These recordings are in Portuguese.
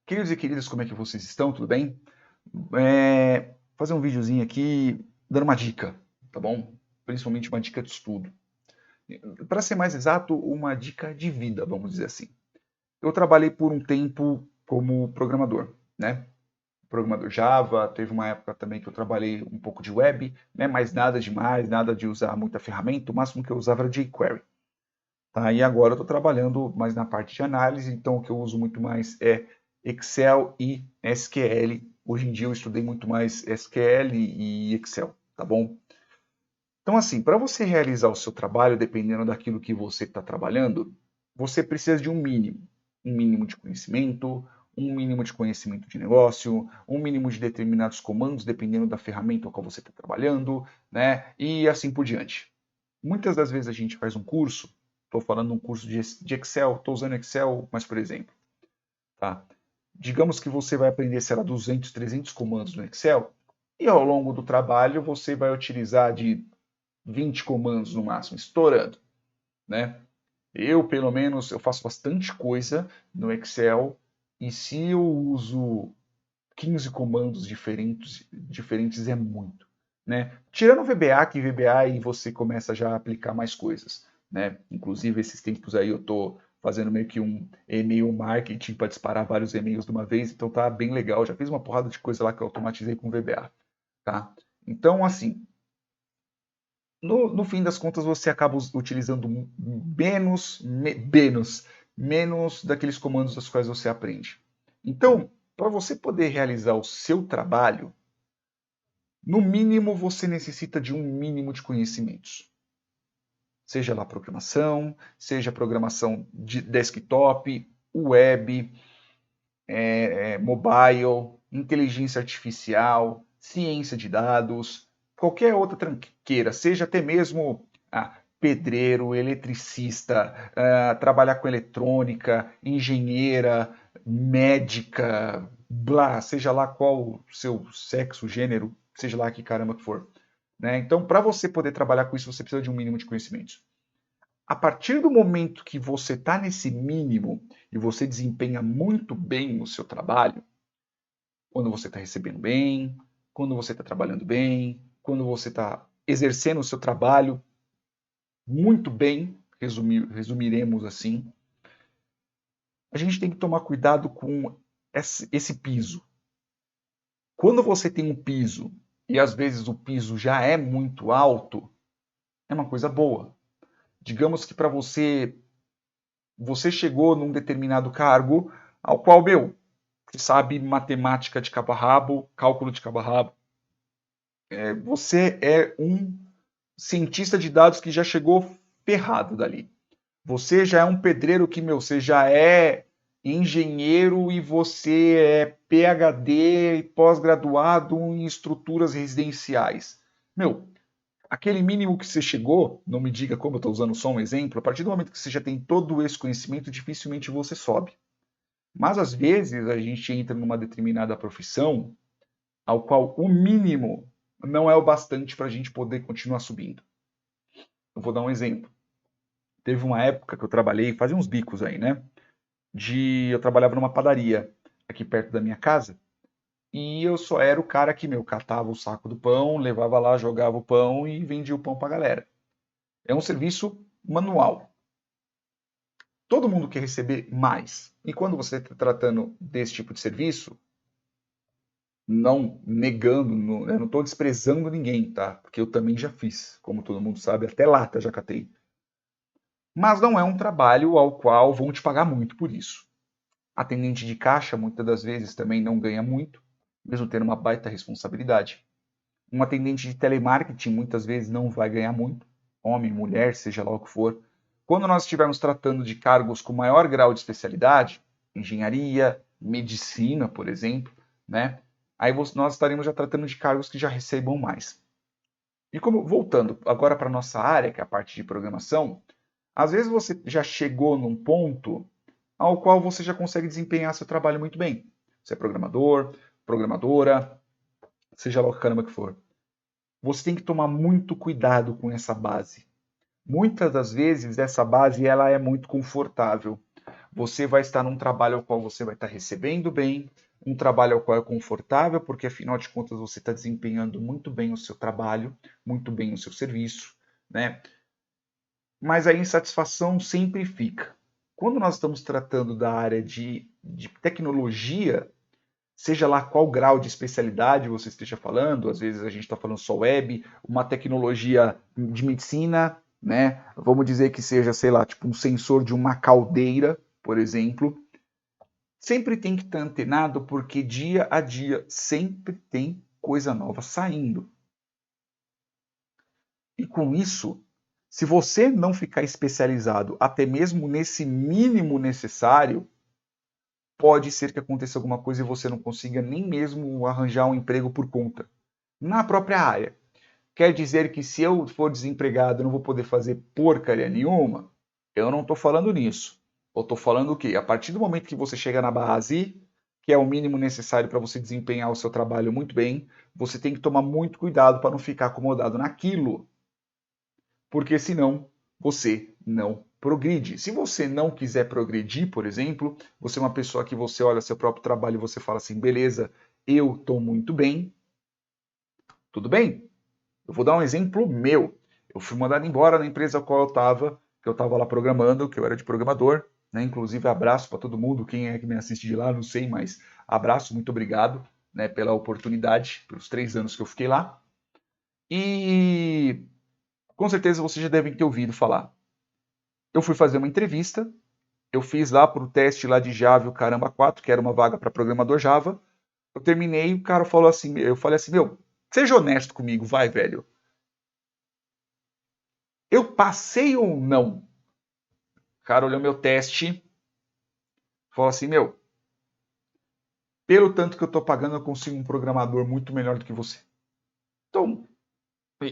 Queridos e queridas, como é que vocês estão? Tudo bem? Fazer um videozinho aqui dando uma dica, tá bom? Principalmente uma dica de estudo. Para ser mais exato, uma dica de vida, vamos dizer assim. Eu trabalhei por um tempo como programador, né? Programador Java, teve uma época também que eu trabalhei um pouco de web, né? Mas nada demais, nada de usar muita ferramenta, o máximo que eu usava era jQuery. Tá? E agora eu estou trabalhando mais na parte de análise, então o que eu uso muito mais é Excel e SQL. Hoje em dia eu estudei muito mais SQL e Excel, tá bom? Então, assim, para você realizar o seu trabalho, dependendo daquilo que você está trabalhando, você precisa de um mínimo de conhecimento, um mínimo de conhecimento de negócio, um mínimo de determinados comandos, dependendo da ferramenta com a qual você está trabalhando, né? E assim por diante. Muitas das vezes a gente faz um curso, estou falando um curso de Excel, estou usando Excel, mas por exemplo, tá? Digamos que você vai aprender, sei lá, 200, 300 comandos no Excel, e ao longo do trabalho você vai utilizar de 20 comandos no máximo, estourando, né? Eu, pelo menos, eu faço bastante coisa no Excel, e se eu uso 15 comandos diferentes é muito, né? Tirando o VBA, que VBA aí você começa já a aplicar mais coisas, né? Inclusive, esses tempos aí eu tô fazendo meio que um e-mail marketing para disparar vários e-mails de uma vez, então tá bem legal. Já fiz uma porrada de coisa lá que eu automatizei com VBA, tá? Então, assim, no fim das contas, você acaba utilizando menos daqueles comandos dos quais você aprende. Então, para você poder realizar o seu trabalho, no mínimo você necessita de um mínimo de conhecimentos. Seja lá programação, seja programação de desktop, web, mobile, inteligência artificial, ciência de dados, qualquer outra tranqueira, seja até mesmo pedreiro, eletricista, trabalhar com eletrônica, engenheira, médica, blá, seja lá qual o seu sexo, gênero, seja lá que caramba que for. Né? Então, para você poder trabalhar com isso, você precisa de um mínimo de conhecimentos. A partir do momento que você está nesse mínimo e você desempenha muito bem o seu trabalho, quando você está recebendo bem, quando você está trabalhando bem, quando você está exercendo o seu trabalho muito bem, resumiremos assim, a gente tem que tomar cuidado com esse piso. Quando você tem um piso e às vezes o piso já é muito alto, é uma coisa boa. Digamos que para você chegou num determinado cargo ao qual, meu, você sabe matemática de cabo a rabo, cálculo de cabo a rabo. Você é um cientista de dados que já chegou ferrado dali. Você já é um pedreiro que, meu, você já é engenheiro e você é PhD e pós-graduado em estruturas residenciais. Meu, aquele mínimo que você chegou, não me diga como eu estou usando só um exemplo, a partir do momento que você já tem todo esse conhecimento, dificilmente você sobe. Mas às vezes a gente entra numa determinada profissão ao qual o mínimo não é o bastante para a gente poder continuar subindo. Eu vou dar um exemplo. Teve uma época que eu trabalhei, fazia uns bicos aí, né? Eu trabalhava numa padaria aqui perto da minha casa e eu só era o cara que, meu, catava o saco do pão, levava lá, jogava o pão e vendia o pão para a galera. É um serviço manual. Todo mundo quer receber mais. E quando você está tratando desse tipo de serviço, não negando, eu não estou desprezando ninguém, tá? Porque eu também já fiz, como todo mundo sabe, até lata já catei. Mas não é um trabalho ao qual vão te pagar muito por isso. Atendente de caixa, muitas das vezes, também não ganha muito, mesmo tendo uma baita responsabilidade. Um atendente de telemarketing, muitas vezes, não vai ganhar muito, homem, mulher, seja lá o que for. Quando nós estivermos tratando de cargos com maior grau de especialidade, engenharia, medicina, por exemplo, né? Aí nós estaremos já tratando de cargos que já recebam mais. E como voltando agora para a nossa área, que é a parte de programação, às vezes você já chegou num ponto ao qual você já consegue desempenhar seu trabalho muito bem. Você é programador, programadora, seja lá o que caramba que for. Você tem que tomar muito cuidado com essa base. Muitas das vezes essa base ela é muito confortável. você vai estar num trabalho ao qual você vai estar recebendo bem, um trabalho ao qual é confortável, porque afinal de contas você está desempenhando muito bem o seu trabalho, muito bem o seu serviço, né? Mas a insatisfação sempre fica. Quando nós estamos tratando da área de tecnologia, seja lá qual grau de especialidade você esteja falando, às vezes a gente está falando só web, uma tecnologia de medicina, né? Vamos dizer que seja, sei lá, tipo um sensor de uma caldeira, por exemplo. Sempre tem que estar antenado, porque dia a dia sempre tem coisa nova saindo. E com isso, se você não ficar especializado até mesmo nesse mínimo necessário, pode ser que aconteça alguma coisa e você não consiga nem mesmo arranjar um emprego por conta, na própria área. Quer dizer que se eu for desempregado eu não vou poder fazer porcaria nenhuma? Eu não estou falando nisso. Eu estou falando o quê? A partir do momento que você chega na base, que é o mínimo necessário para você desempenhar o seu trabalho muito bem, você tem que tomar muito cuidado para não ficar acomodado naquilo, porque senão você não progride. Se você não quiser progredir, por exemplo, você é uma pessoa que você olha seu próprio trabalho e você fala assim, beleza, eu estou muito bem, tudo bem? Eu vou dar um exemplo meu. Eu fui mandado embora da empresa a qual eu estava, que eu estava lá programando, que eu era de programador, né? Inclusive abraço para todo mundo, quem é que me assiste de lá, não sei, mas abraço, muito obrigado, né, pela oportunidade, pelos 3 anos que eu fiquei lá. E com certeza vocês já devem ter ouvido falar. Eu fui fazer uma entrevista, eu fiz lá para o teste lá de Java e o Caramba 4, que era uma vaga para programador Java. Eu terminei, o cara falou assim, eu falei assim, meu, seja honesto comigo, vai, velho. Eu passei ou não? O cara olhou meu teste, falou assim, meu, pelo tanto que eu tô pagando, eu consigo um programador muito melhor do que você. Então,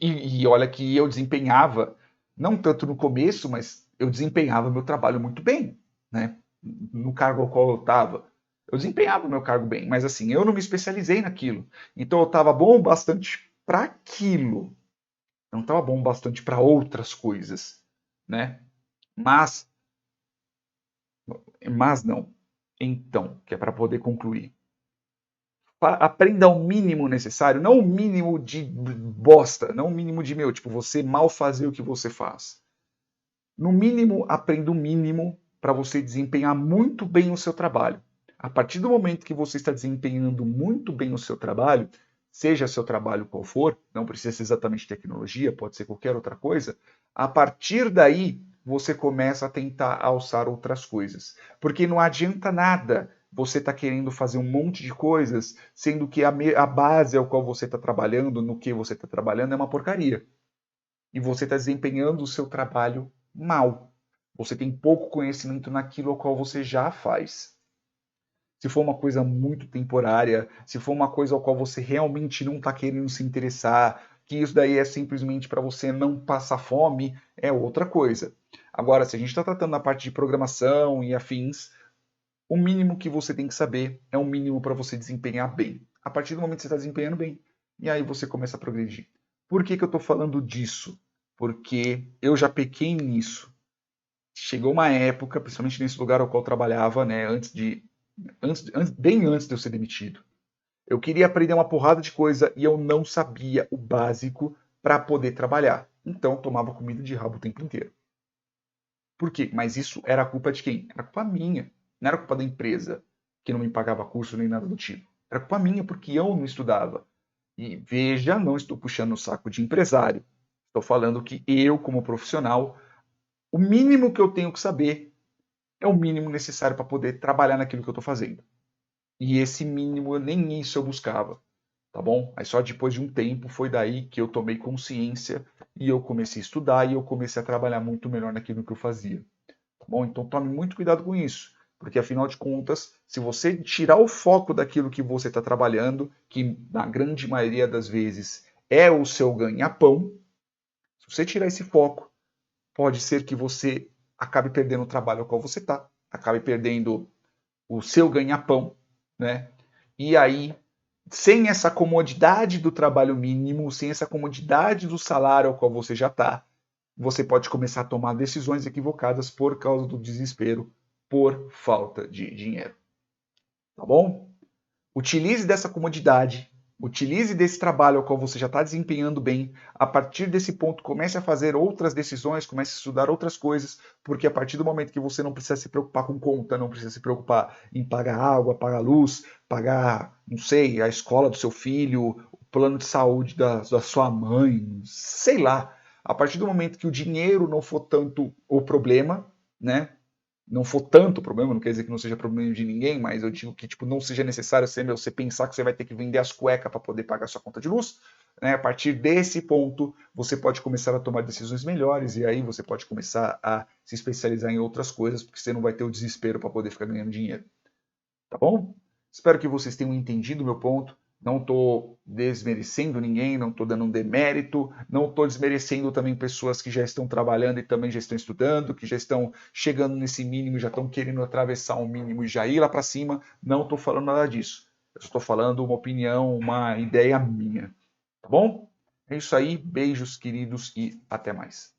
e olha que eu desempenhava, não tanto no começo, mas eu desempenhava meu trabalho muito bem, né? No cargo ao qual eu estava. Eu desempenhava o meu cargo bem, mas assim, eu não me especializei naquilo. Então eu estava bom bastante para aquilo. Não estava bom bastante para outras coisas, né? Mas, mas não. Então, que é para poder concluir. Aprenda o mínimo necessário, não o mínimo de bosta, não o mínimo de meu, tipo, você mal fazer o que você faz. No mínimo, aprenda o mínimo para você desempenhar muito bem o seu trabalho. A partir do momento que você está desempenhando muito bem o seu trabalho, seja seu trabalho qual for, não precisa ser exatamente tecnologia, pode ser qualquer outra coisa, a partir daí você começa a tentar alçar outras coisas. Porque não adianta nada você estar querendo fazer um monte de coisas, sendo que a base ao qual você está trabalhando, no que você está trabalhando, é uma porcaria. E você está desempenhando o seu trabalho mal. Você tem pouco conhecimento naquilo ao qual você já faz. Se for uma coisa muito temporária, se for uma coisa ao qual você realmente não está querendo se interessar, que isso daí é simplesmente para você não passar fome, é outra coisa. Agora, se a gente está tratando da parte de programação e afins, o mínimo que você tem que saber é o mínimo para você desempenhar bem. A partir do momento que você está desempenhando bem, e aí você começa a progredir. Por que eu estou falando disso? Porque eu já pequei nisso. Chegou uma época, principalmente nesse lugar ao qual eu trabalhava, né, bem antes de eu ser demitido. Eu queria aprender uma porrada de coisa e eu não sabia o básico para poder trabalhar. Então, eu tomava comida de rabo o tempo inteiro. Por quê? Mas isso era culpa de quem? Era culpa minha. Não era culpa da empresa, que não me pagava curso nem nada do tipo. Era culpa minha, porque eu não estudava. E veja, não estou puxando o saco de empresário. Estou falando que eu, como profissional, o mínimo que eu tenho que saber é o mínimo necessário para poder trabalhar naquilo que eu estou fazendo. E esse mínimo, nem isso eu buscava, tá bom? Aí só depois de um tempo foi daí que eu tomei consciência e eu comecei a estudar e eu comecei a trabalhar muito melhor naquilo que eu fazia. Tá bom? Então tome muito cuidado com isso, porque afinal de contas, se você tirar o foco daquilo que você está trabalhando, que na grande maioria das vezes é o seu ganha-pão, se você tirar esse foco, pode ser que você acabe perdendo o trabalho ao qual você está, acabe perdendo o seu ganha-pão, né? E aí, sem essa comodidade do trabalho mínimo, sem essa comodidade do salário ao qual você já está, você pode começar a tomar decisões equivocadas por causa do desespero por falta de dinheiro. Tá bom? Utilize dessa comodidade, utilize desse trabalho ao qual você já está desempenhando bem. A partir desse ponto, comece a fazer outras decisões, comece a estudar outras coisas, porque a partir do momento que você não precisa se preocupar com conta, não precisa se preocupar em pagar água, pagar luz, pagar, não sei, a escola do seu filho, o plano de saúde da sua mãe, sei lá. A partir do momento que o dinheiro não for tanto o problema, né? Não for tanto problema, não quer dizer que não seja problema de ninguém, mas eu digo que tipo, não seja necessário você pensar que você vai ter que vender as cuecas para poder pagar sua conta de luz. Né? A partir desse ponto, você pode começar a tomar decisões melhores e aí você pode começar a se especializar em outras coisas, porque você não vai ter o desespero para poder ficar ganhando dinheiro. Tá bom? Espero que vocês tenham entendido o meu ponto. Não estou desmerecendo ninguém, não estou dando um demérito, não estou desmerecendo também pessoas que já estão trabalhando e também já estão estudando, que já estão chegando nesse mínimo, já estão querendo atravessar um mínimo e já ir lá para cima. Não estou falando nada disso. Eu estou falando uma opinião, uma ideia minha. Tá bom? É isso aí. Beijos, queridos, e até mais.